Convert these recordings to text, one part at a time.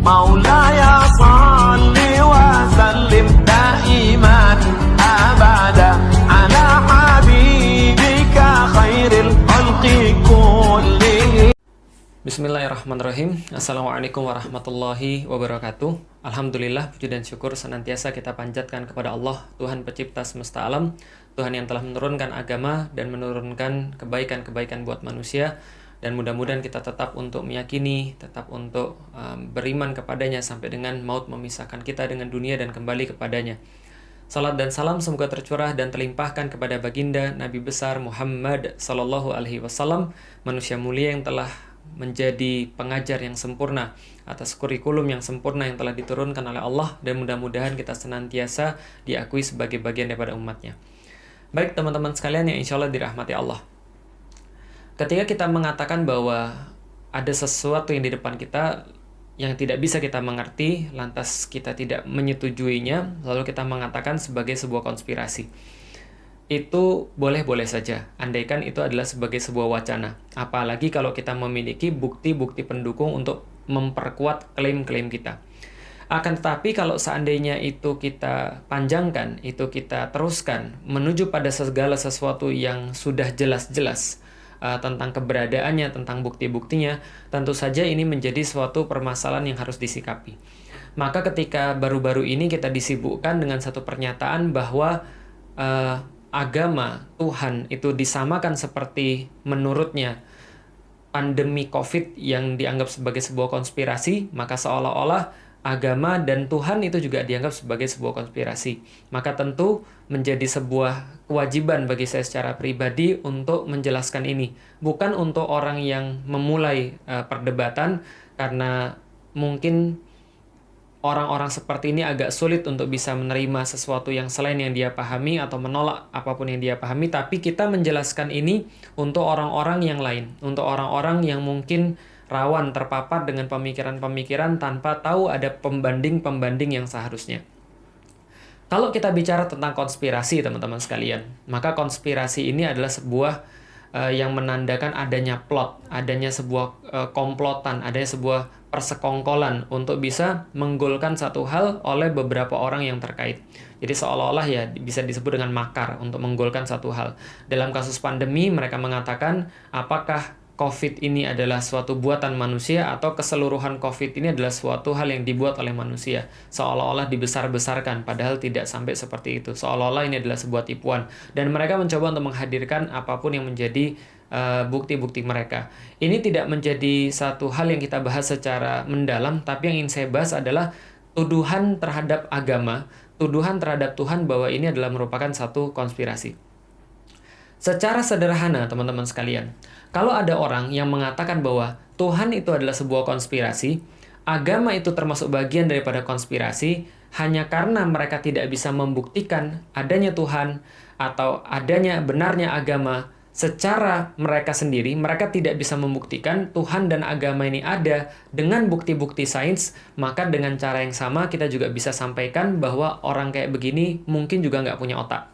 مولاي صل وسلم دائما أبدا على حبيبك خير الخلق كلهم. Bismillahirrahmanirrahim. Assalamualaikum warahmatullahi wabarakatuh. Alhamdulillah, puji dan syukur senantiasa kita panjatkan kepada Allah, Tuhan pencipta semesta alam, Tuhan yang telah menurunkan agama dan menurunkan kebaikan-kebaikan buat manusia. Dan mudah-mudahan kita tetap untuk meyakini, tetap untuk beriman kepadanya sampai dengan maut memisahkan kita dengan dunia dan kembali kepadanya. Salat dan salam semoga tercurah dan terlimpahkan kepada baginda Nabi besar Muhammad Sallallahu Alaihi Wasallam, manusia mulia yang telah menjadi pengajar yang sempurna atas kurikulum yang sempurna yang telah diturunkan oleh Allah, dan mudah-mudahan kita senantiasa diakui sebagai bagian daripada umatnya. Baik teman-teman sekalian yang insya Allah dirahmati Allah, ketika kita mengatakan bahwa ada sesuatu yang di depan kita yang tidak bisa kita mengerti, lantas kita tidak menyetujuinya, lalu kita mengatakan sebagai sebuah konspirasi, itu boleh-boleh saja, andaikan itu adalah sebagai sebuah wacana. Apalagi kalau kita memiliki bukti-bukti pendukung untuk memperkuat klaim-klaim kita. Akan tetapi kalau seandainya itu kita panjangkan, itu kita teruskan menuju pada segala sesuatu yang sudah jelas-jelas tentang keberadaannya, tentang bukti-buktinya, tentu saja ini menjadi suatu permasalahan yang harus disikapi. Maka ketika baru-baru ini kita disibukkan dengan satu pernyataan bahwa agama Tuhan itu disamakan seperti menurutnya pandemi COVID yang dianggap sebagai sebuah konspirasi, maka seolah-olah agama dan Tuhan itu juga dianggap sebagai sebuah konspirasi. Maka tentu menjadi sebuah kewajiban bagi saya secara pribadi untuk menjelaskan ini. Bukan untuk orang yang memulai perdebatan, karena mungkin orang-orang seperti ini agak sulit untuk bisa menerima sesuatu yang selain yang dia pahami atau menolak apapun yang dia pahami, tapi kita menjelaskan ini untuk orang-orang yang lain, untuk orang-orang yang mungkin rawan terpapar dengan pemikiran-pemikiran tanpa tahu ada pembanding-pembanding yang seharusnya. Kalau kita bicara tentang konspirasi, teman-teman sekalian, maka konspirasi ini adalah sebuah yang menandakan adanya plot, adanya sebuah komplotan, adanya sebuah persekongkolan untuk bisa menggolkan satu hal oleh beberapa orang yang terkait. Jadi seolah-olah ya bisa disebut dengan makar untuk menggolkan satu hal. Dalam kasus pandemi mereka mengatakan apakah COVID ini adalah suatu buatan manusia atau keseluruhan COVID ini adalah suatu hal yang dibuat oleh manusia. Seolah-olah dibesar-besarkan, padahal tidak sampai seperti itu. Seolah-olah ini adalah sebuah tipuan. Dan mereka mencoba untuk menghadirkan apapun yang menjadi bukti-bukti mereka. Ini tidak menjadi satu hal yang kita bahas secara mendalam, tapi yang ingin saya bahas adalah tuduhan terhadap agama, tuduhan terhadap Tuhan bahwa ini adalah merupakan satu konspirasi. Secara sederhana, teman-teman sekalian, kalau ada orang yang mengatakan bahwa Tuhan itu adalah sebuah konspirasi, agama itu termasuk bagian daripada konspirasi, hanya karena mereka tidak bisa membuktikan adanya Tuhan atau adanya benarnya agama secara mereka sendiri, mereka tidak bisa membuktikan Tuhan dan agama ini ada dengan bukti-bukti sains, maka dengan cara yang sama kita juga bisa sampaikan bahwa orang kayak begini mungkin juga nggak punya otak.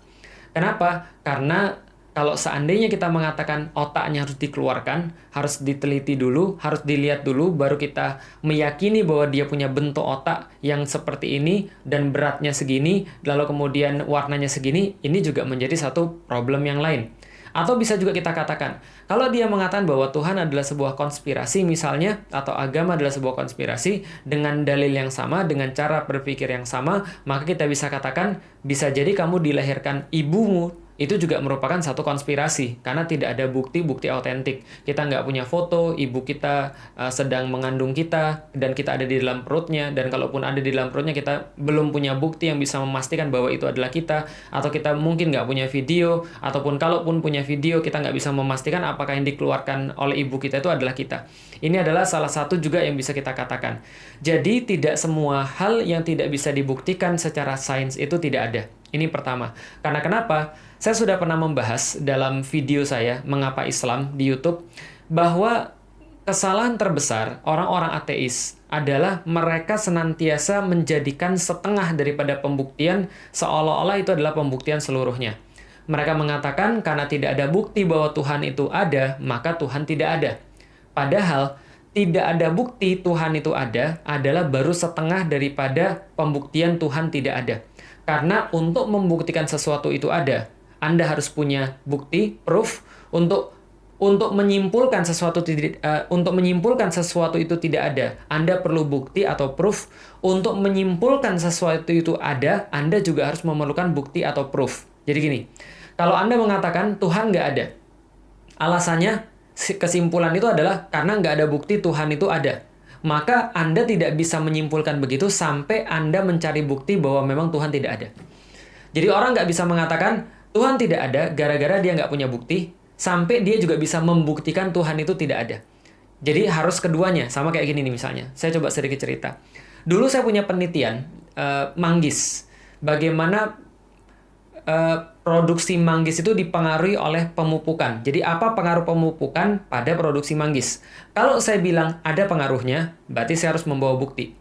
Kenapa? Karena kalau seandainya kita mengatakan otaknya harus dikeluarkan, harus diteliti dulu, harus dilihat dulu, baru kita meyakini bahwa dia punya bentuk otak yang seperti ini dan beratnya segini, lalu kemudian warnanya segini, ini juga menjadi satu problem yang lain. Atau bisa juga kita katakan, kalau dia mengatakan bahwa Tuhan adalah sebuah konspirasi misalnya, atau agama adalah sebuah konspirasi, dengan dalil yang sama, dengan cara berpikir yang sama, maka kita bisa katakan, bisa jadi kamu dilahirkan ibumu itu juga merupakan satu konspirasi, karena tidak ada bukti-bukti autentik. Kita nggak punya foto ibu kita sedang mengandung kita, dan kita ada di dalam perutnya, dan kalaupun ada di dalam perutnya, kita belum punya bukti yang bisa memastikan bahwa itu adalah kita, atau kita mungkin nggak punya video, ataupun kalaupun punya video, kita nggak bisa memastikan apakah yang dikeluarkan oleh ibu kita itu adalah kita. Ini adalah salah satu juga yang bisa kita katakan. Jadi, tidak semua hal yang tidak bisa dibuktikan secara sains itu tidak ada. Ini pertama. Karena kenapa? Saya sudah pernah membahas dalam video saya, Mengapa Islam, di YouTube, bahwa kesalahan terbesar orang-orang ateis adalah mereka senantiasa menjadikan setengah daripada pembuktian seolah-olah itu adalah pembuktian seluruhnya. Mereka mengatakan karena tidak ada bukti bahwa Tuhan itu ada, maka Tuhan tidak ada. Padahal tidak ada bukti Tuhan itu ada adalah baru setengah daripada pembuktian Tuhan tidak ada. Karena untuk membuktikan sesuatu itu ada, Anda harus punya bukti, proof, untuk menyimpulkan sesuatu itu tidak ada. Anda perlu bukti atau proof. Untuk menyimpulkan sesuatu itu ada, Anda juga harus memerlukan bukti atau proof. Jadi gini, kalau Anda mengatakan Tuhan nggak ada, alasannya kesimpulan itu adalah karena nggak ada bukti Tuhan itu ada. Maka Anda tidak bisa menyimpulkan begitu sampai Anda mencari bukti bahwa memang Tuhan tidak ada. Jadi orang nggak bisa mengatakan Tuhan tidak ada gara-gara dia nggak punya bukti, sampai dia juga bisa membuktikan Tuhan itu tidak ada. Jadi harus keduanya, sama kayak gini nih misalnya. Saya coba sedikit cerita. Dulu saya punya penelitian manggis. Bagaimana produksi manggis itu dipengaruhi oleh pemupukan. Jadi apa pengaruh pemupukan pada produksi manggis? Kalau saya bilang ada pengaruhnya, berarti saya harus membawa bukti.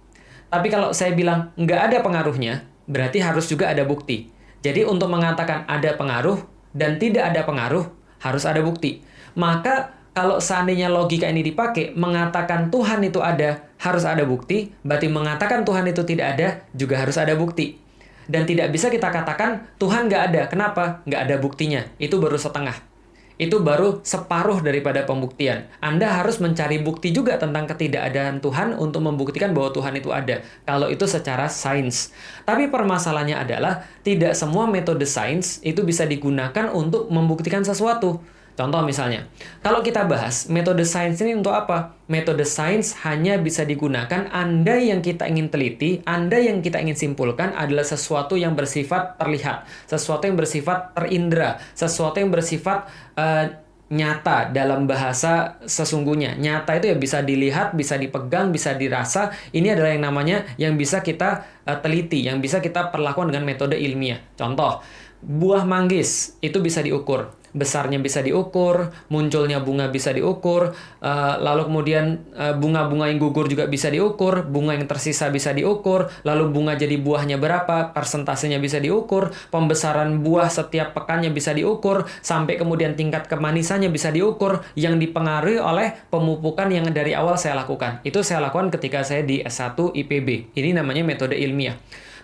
Tapi kalau saya bilang nggak ada pengaruhnya, berarti harus juga ada bukti. Jadi untuk mengatakan ada pengaruh dan tidak ada pengaruh, harus ada bukti. Maka kalau seandainya logika ini dipakai, mengatakan Tuhan itu ada, harus ada bukti. Berarti mengatakan Tuhan itu tidak ada, juga harus ada bukti. Dan tidak bisa kita katakan Tuhan nggak ada. Kenapa? Nggak ada buktinya. Itu baru setengah. Itu baru separuh daripada pembuktian. Anda harus mencari bukti juga tentang ketidakadaan Tuhan untuk membuktikan bahwa Tuhan itu ada. Kalau itu secara sains. Tapi permasalahannya adalah tidak semua metode sains itu bisa digunakan untuk membuktikan sesuatu. Contoh misalnya, kalau kita bahas metode sains ini untuk apa? Metode sains hanya bisa digunakan Anda yang kita ingin teliti, Anda yang kita ingin simpulkan adalah sesuatu yang bersifat terlihat, sesuatu yang bersifat terindra, sesuatu yang bersifat nyata dalam bahasa sesungguhnya. Nyata itu ya bisa dilihat, bisa dipegang, bisa dirasa. Ini adalah yang namanya yang bisa kita teliti, yang bisa kita perlakukan dengan metode ilmiah. Contoh, buah manggis itu bisa diukur. Besarnya bisa diukur, munculnya bunga bisa diukur, lalu kemudian bunga-bunga yang gugur juga bisa diukur, bunga yang tersisa bisa diukur, lalu bunga jadi buahnya berapa, persentasenya bisa diukur, pembesaran buah setiap pekannya bisa diukur, sampai kemudian tingkat kemanisannya bisa diukur, yang dipengaruhi oleh pemupukan yang dari awal saya lakukan. Itu saya lakukan ketika saya di S1 IPB. Ini namanya metode ilmiah.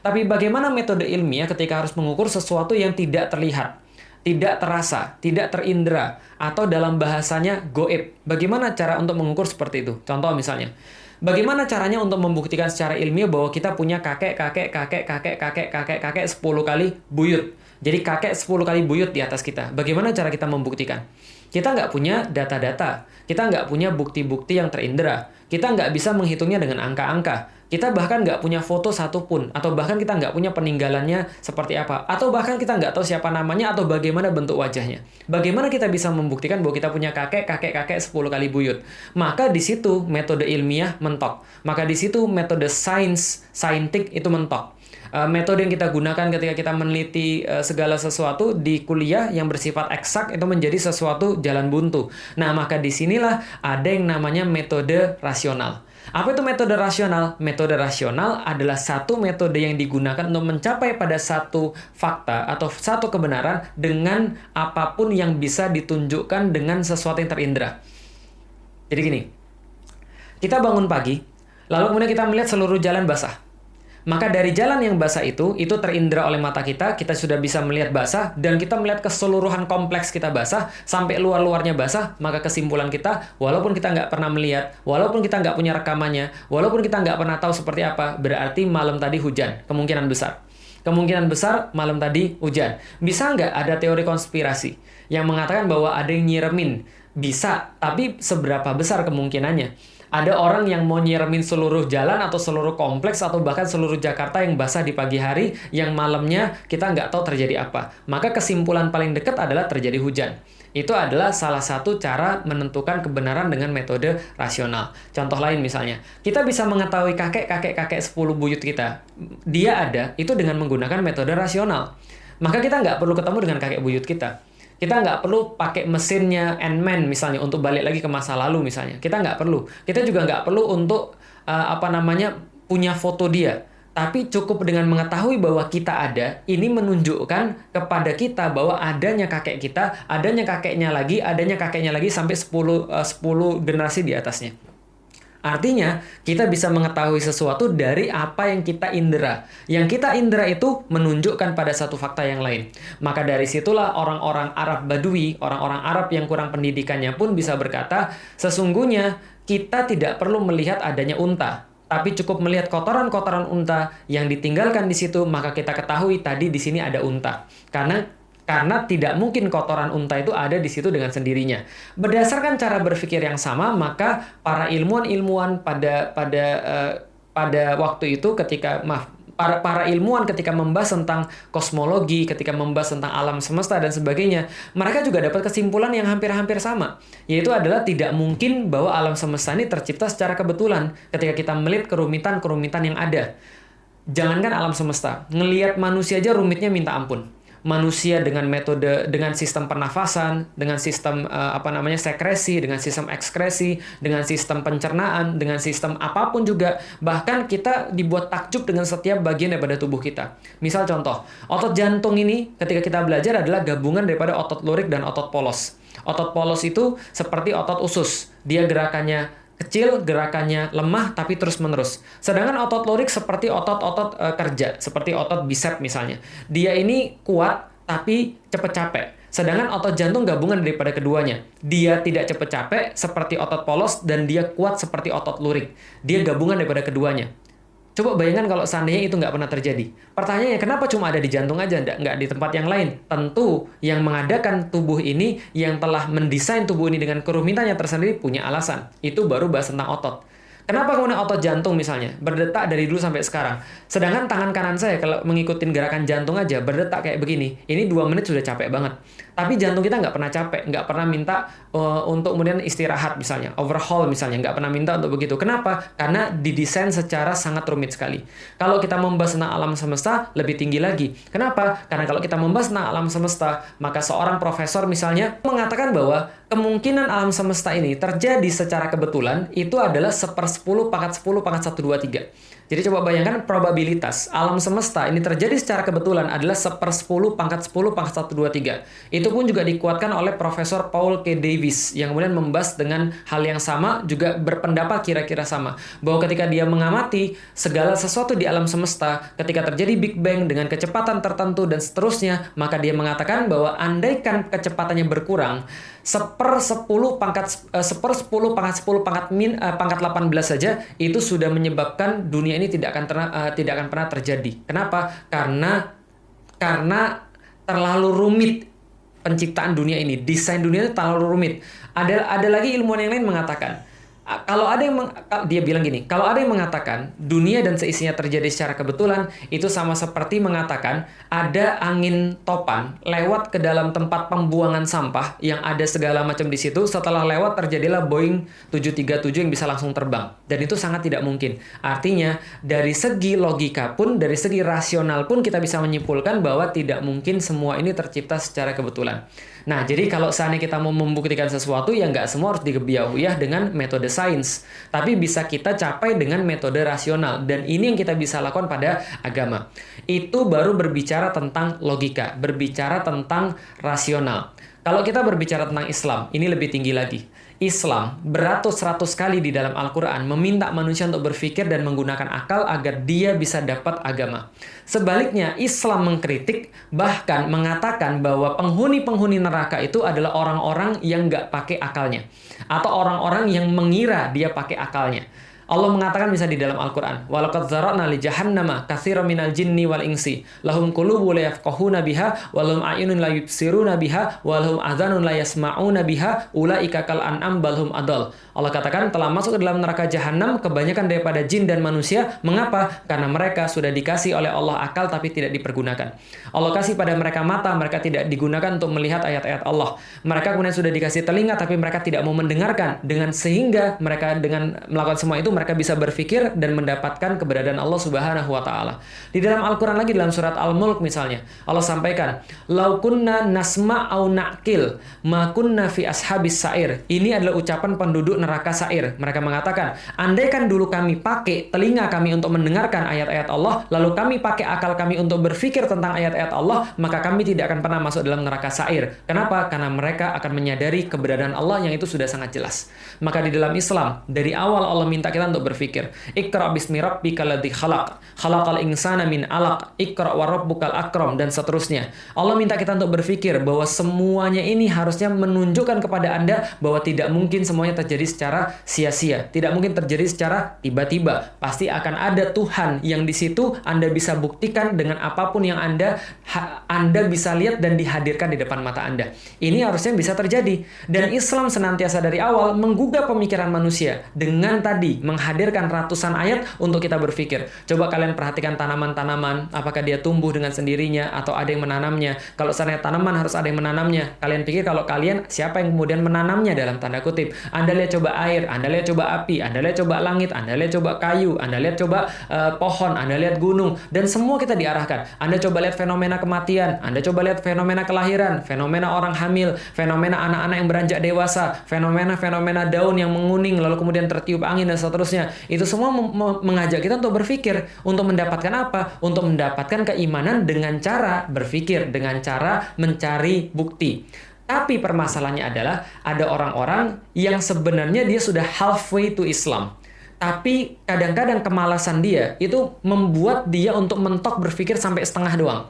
Tapi bagaimana metode ilmiah ketika harus mengukur sesuatu yang tidak terlihat, tidak terasa, tidak terindra, atau dalam bahasanya goib? Bagaimana cara untuk mengukur seperti itu? Contoh misalnya, bagaimana caranya untuk membuktikan secara ilmiah bahwa kita punya kakek 10 kali buyut. Jadi kakek 10 kali buyut di atas kita. Bagaimana cara kita membuktikan? Kita nggak punya data-data. Kita nggak punya bukti-bukti yang terindra. Kita nggak bisa menghitungnya dengan angka-angka. Kita bahkan nggak punya foto satupun. Atau bahkan kita nggak punya peninggalannya seperti apa. Atau bahkan kita nggak tahu siapa namanya atau bagaimana bentuk wajahnya. Bagaimana kita bisa membuktikan bahwa kita punya kakek 10 kali buyut? Maka di situ metode ilmiah mentok. Maka di situ metode saintik itu mentok. Metode yang kita gunakan ketika kita meneliti segala sesuatu di kuliah yang bersifat eksak itu menjadi sesuatu jalan buntu. Nah, maka disinilah ada yang namanya metode rasional. Apa itu metode rasional? Metode rasional adalah satu metode yang digunakan untuk mencapai pada satu fakta atau satu kebenaran dengan apapun yang bisa ditunjukkan dengan sesuatu yang terindra. Jadi gini, kita bangun pagi, lalu kemudian kita melihat seluruh jalan basah. Maka dari jalan yang basah itu terindra oleh mata kita sudah bisa melihat basah, dan kita melihat keseluruhan kompleks kita basah, sampai luar-luarnya basah, maka kesimpulan kita, walaupun kita nggak pernah melihat, walaupun kita nggak punya rekamannya, walaupun kita nggak pernah tahu seperti apa, berarti malam tadi hujan, kemungkinan besar. Kemungkinan besar malam tadi hujan. Bisa nggak ada teori konspirasi yang mengatakan bahwa ada yang nyiremin? Bisa, tapi seberapa besar kemungkinannya? Ada orang yang mau nyiremin seluruh jalan atau seluruh kompleks atau bahkan seluruh Jakarta yang basah di pagi hari, yang malamnya kita nggak tahu terjadi apa. Maka kesimpulan paling dekat adalah terjadi hujan. Itu adalah salah satu cara menentukan kebenaran dengan metode rasional. Contoh lain misalnya, kita bisa mengetahui kakek 10 buyut kita. Dia ada, itu dengan menggunakan metode rasional. Maka kita nggak perlu ketemu dengan kakek buyut kita. Kita nggak perlu pakai mesinnya Ant-Man misalnya untuk balik lagi ke masa lalu misalnya. Kita nggak perlu. Kita juga nggak perlu untuk punya foto dia. Tapi cukup dengan mengetahui bahwa kita ada, ini menunjukkan kepada kita bahwa adanya kakek kita, adanya kakeknya lagi sampai 10 generasi di atasnya. Artinya, kita bisa mengetahui sesuatu dari apa yang kita indera. Yang kita indera itu menunjukkan pada satu fakta yang lain. Maka dari situlah orang-orang Arab Badui, orang-orang Arab yang kurang pendidikannya pun bisa berkata, sesungguhnya kita tidak perlu melihat adanya unta, tapi cukup melihat kotoran-kotoran unta yang ditinggalkan di situ, maka kita ketahui tadi di sini ada unta. Karena tidak mungkin kotoran unta itu ada di situ dengan sendirinya. Berdasarkan cara berpikir yang sama, maka para ilmuwan-ilmuwan pada waktu itu para ilmuwan ketika membahas tentang kosmologi, ketika membahas tentang alam semesta dan sebagainya, mereka juga dapat kesimpulan yang hampir-hampir sama, yaitu adalah tidak mungkin bahwa alam semesta ini tercipta secara kebetulan ketika kita melihat kerumitan-kerumitan yang ada. Jangankan alam semesta, ngelihat manusia aja rumitnya minta ampun. Manusia dengan sistem pernafasan, dengan sistem sekresi, dengan sistem ekskresi, dengan sistem pencernaan, dengan sistem apapun juga. Bahkan kita dibuat takjub dengan setiap bagian daripada tubuh kita. Misal contoh, otot jantung ini ketika kita belajar adalah gabungan daripada otot lurik dan otot polos. Otot polos itu seperti otot usus. Dia gerakannya kecil, gerakannya lemah, tapi terus-menerus. Sedangkan otot lurik seperti otot-otot kerja, seperti otot bicep misalnya. Dia ini kuat, tapi cepat capek. Sedangkan otot jantung gabungan daripada keduanya. Dia tidak cepat capek, seperti otot polos, dan dia kuat seperti otot lurik. Dia gabungan daripada keduanya. Coba bayangkan kalau seandainya itu nggak pernah terjadi. Pertanyaannya, kenapa cuma ada di jantung aja, nggak di tempat yang lain? Tentu yang mengadakan tubuh ini, yang telah mendesain tubuh ini dengan kerumitannya tersendiri, punya alasan. Itu baru bahas tentang otot. Kenapa kemudian otot jantung misalnya berdetak dari dulu sampai sekarang? Sedangkan tangan kanan saya kalau mengikuti gerakan jantung aja berdetak kayak begini. Ini 2 menit sudah capek banget. Tapi jantung kita nggak pernah capek, nggak pernah minta untuk kemudian istirahat misalnya, overhaul misalnya, nggak pernah minta untuk begitu. Kenapa? Karena didesain secara sangat rumit sekali. Kalau kita membahas tentang alam semesta, lebih tinggi lagi. Kenapa? Karena kalau kita membahas tentang alam semesta, maka seorang profesor misalnya mengatakan bahwa kemungkinan alam semesta ini terjadi secara kebetulan itu adalah 1/10 pangkat 10 pangkat 1, 2, 3. Jadi coba bayangkan probabilitas alam semesta ini terjadi secara kebetulan adalah 1/10 pangkat 10 pangkat 1, 2, 3. Itu pun juga dikuatkan oleh Profesor Paul K. Davies yang kemudian membahas dengan hal yang sama, juga berpendapat kira-kira sama. Bahwa ketika dia mengamati segala sesuatu di alam semesta, ketika terjadi Big Bang dengan kecepatan tertentu dan seterusnya, maka dia mengatakan bahwa andaikan kecepatannya berkurang, 1/10 pangkat 10 pangkat 18 saja itu sudah menyebabkan dunia ini tidak akan pernah terjadi. Kenapa? Karena terlalu rumit penciptaan dunia ini, desain dunia itu terlalu rumit. Ada lagi ilmuwan yang lain mengatakan, dia bilang gini, kalau ada yang mengatakan dunia dan seisinya terjadi secara kebetulan, itu sama seperti mengatakan ada angin topan lewat ke dalam tempat pembuangan sampah yang ada segala macam di situ, setelah lewat terjadilah Boeing 737 yang bisa langsung terbang. Dan itu sangat tidak mungkin. Artinya, dari segi logika pun, dari segi rasional pun kita bisa menyimpulkan bahwa tidak mungkin semua ini tercipta secara kebetulan. Nah, jadi kalau seandainya kita mau membuktikan sesuatu, ya nggak semua harus digebiahuyah dengan metode sains. Tapi bisa kita capai dengan metode rasional. Dan ini yang kita bisa lakukan pada agama. Itu baru berbicara tentang logika, berbicara tentang rasional. Kalau kita berbicara tentang Islam, ini lebih tinggi lagi. Islam beratus-ratus kali di dalam Al-Quran meminta manusia untuk berpikir dan menggunakan akal agar dia bisa dapat agama. Sebaliknya, Islam mengkritik, bahkan mengatakan bahwa penghuni-penghuni neraka itu adalah orang-orang yang nggak pakai akalnya. Atau orang-orang yang mengira dia pakai akalnya. Allah mengatakan bisa di dalam Al-Quran, وَلَقَدْ ذَرَأْنَا لِجَهَنَّمَ كَثِيرًا مِنَ الْجِنِّ وَالْإِنسِ لَهُمْ قُلُوبٌ لَا يَفْقَهُونَ بِهَا وَلَهُمْ أَعْيُنٌ لَا يُبْصِرُونَ بِهَا وَلَهُمْ آذَانٌ لَا يَسْمَعُونَ بِهَا أُولَئِكَ كَالْأَنْعَامِ بَلْ هُمْ أَضَلُّ. Allah katakan telah masuk ke dalam neraka jahanam kebanyakan daripada jin dan manusia. Mengapa? Karena mereka sudah dikasih oleh Allah akal tapi tidak dipergunakan. Allah kasih pada mereka mata, mereka tidak digunakan untuk melihat ayat-ayat Allah. Mereka kemudian sudah dikasih telinga tapi mereka tidak mau mendengarkan. Sehingga mereka dengan melakukan semua itu mereka mereka bisa berpikir dan mendapatkan keberadaan Allah Subhanahu wa taala. Di dalam Al-Qur'an lagi dalam surat Al-Mulk misalnya, Allah sampaikan, "Lau kunna nasma' au na'qil, ma kunna fi ashabis sa'ir." Ini adalah ucapan penduduk neraka Sa'ir. Mereka mengatakan, andaikan dulu kami pakai telinga kami untuk mendengarkan ayat-ayat Allah, lalu kami pakai akal kami untuk berpikir tentang ayat-ayat Allah, maka kami tidak akan pernah masuk dalam neraka Sa'ir. Kenapa? Karena mereka akan menyadari keberadaan Allah yang itu sudah sangat jelas. Maka di dalam Islam, dari awal Allah minta kita untuk berpikir. Iqra bismi rabbikal ladzi khalaq, khalaqal insana min 'alaq, iqra wa rabbukal akram, dan seterusnya. Allah minta kita untuk berpikir bahwa semuanya ini harusnya menunjukkan kepada Anda bahwa tidak mungkin semuanya terjadi secara sia-sia, tidak mungkin terjadi secara tiba-tiba. Pasti akan ada Tuhan yang di situ Anda bisa buktikan dengan apapun yang Anda bisa lihat dan dihadirkan di depan mata Anda. Ini harusnya bisa terjadi. Dan Islam senantiasa dari awal menggugah pemikiran manusia dengan tadi menghadirkan ratusan ayat untuk kita berpikir. Coba kalian perhatikan tanaman-tanaman, apakah dia tumbuh dengan sendirinya atau ada yang menanamnya? Kalau seandainya tanaman harus ada yang menanamnya. Kalian pikir kalau kalian siapa yang kemudian menanamnya dalam tanda kutip? Anda lihat coba air, Anda lihat coba api, Anda lihat coba langit, Anda lihat coba kayu, Anda lihat coba pohon, Anda lihat gunung, dan semua kita diarahkan. Anda coba lihat fenomena kematian, Anda coba lihat fenomena kelahiran, fenomena orang hamil, fenomena anak-anak yang beranjak dewasa, fenomena daun yang menguning lalu kemudian tertiup angin dan seterusnya. Itu semua mengajak kita untuk berpikir, untuk mendapatkan apa? Untuk mendapatkan keimanan dengan cara berpikir, dengan cara mencari bukti. Tapi permasalahannya adalah ada orang-orang yang sebenarnya dia sudah halfway to Islam. Tapi kadang-kadang kemalasan dia itu membuat dia untuk mentok berpikir sampai setengah doang.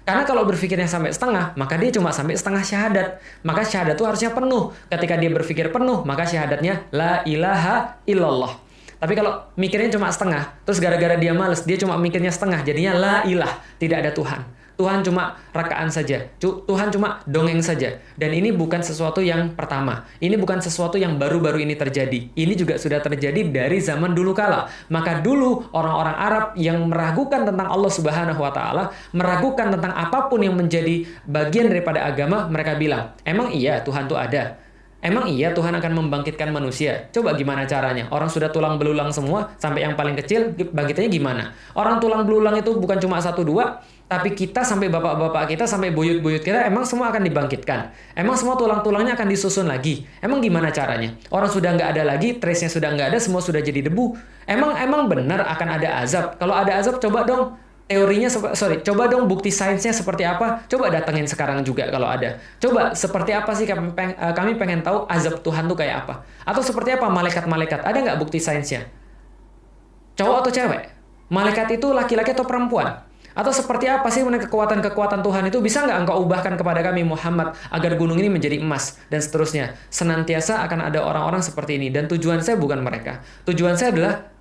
Karena kalau berpikirnya sampai setengah, maka dia cuma sampai setengah syahadat. Maka syahadat itu harusnya penuh. Ketika dia berpikir penuh, maka syahadatnya la ilaha illallah. Tapi kalau mikirnya cuma setengah, terus gara-gara dia males, dia cuma mikirnya setengah, jadinya la ilah, tidak ada Tuhan. Tuhan cuma rekaan saja. Tuhan cuma dongeng saja. Dan ini bukan sesuatu yang pertama. Ini bukan sesuatu yang baru-baru ini terjadi. Ini juga sudah terjadi dari zaman dulu kala. Maka dulu orang-orang Arab yang meragukan tentang Allah Subhanahu wa taala, meragukan tentang apapun yang menjadi bagian daripada agama, mereka bilang, "Emang iya Tuhan itu ada? Emang iya Tuhan akan membangkitkan manusia? Coba gimana caranya? Orang sudah tulang belulang semua, sampai yang paling kecil, bangkitnya gimana? Orang tulang belulang itu bukan cuma 1-2, tapi kita sampai bapak-bapak kita, sampai buyut-buyut kita, emang semua akan dibangkitkan. Emang semua tulang-tulangnya akan disusun lagi. Emang gimana caranya? Orang sudah nggak ada lagi, trace-nya sudah nggak ada, semua sudah jadi debu. Emang benar akan ada azab? Kalau ada azab, coba dong teorinya, coba dong bukti sainsnya seperti apa? Coba datengin sekarang juga kalau ada. Coba seperti apa sih kami pengen tahu azab Tuhan tuh kayak apa? Atau seperti apa malaikat-malaikat? Ada nggak bukti sainsnya? Cowok atau cewek? Malaikat itu laki-laki atau perempuan? Atau seperti apa sih kekuatan-kekuatan Tuhan itu? Bisa nggak engkau ubahkan kepada kami Muhammad agar gunung ini menjadi emas? Dan seterusnya. Senantiasa akan ada orang-orang seperti ini. Dan tujuan saya bukan mereka. Tujuan saya adalah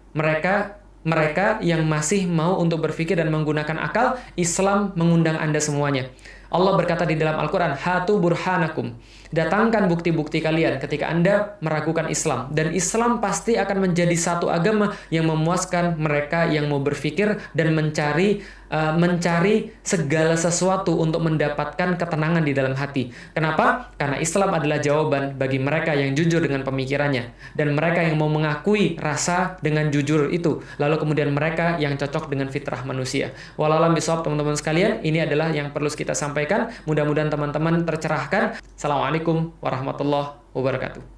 mereka yang masih mau untuk berpikir dan menggunakan akal. Islam mengundang Anda semuanya. Allah berkata di dalam Al-Quran, "Hatu burhanakum." Datangkan bukti-bukti kalian ketika Anda meragukan Islam. Dan Islam pasti akan menjadi satu agama yang memuaskan mereka yang mau berpikir dan mencari segala sesuatu untuk mendapatkan ketenangan di dalam hati. Kenapa? Karena Islam adalah jawaban bagi mereka yang jujur dengan pemikirannya. Dan mereka yang mau mengakui rasa dengan jujur itu. Lalu kemudian mereka yang cocok dengan fitrah manusia. Wallahualam bishawab, teman-teman sekalian. Ini adalah yang perlu kita sampaikan. Mudah-mudahan teman-teman tercerahkan. Assalamualaikum warahmatullahi wabarakatuh.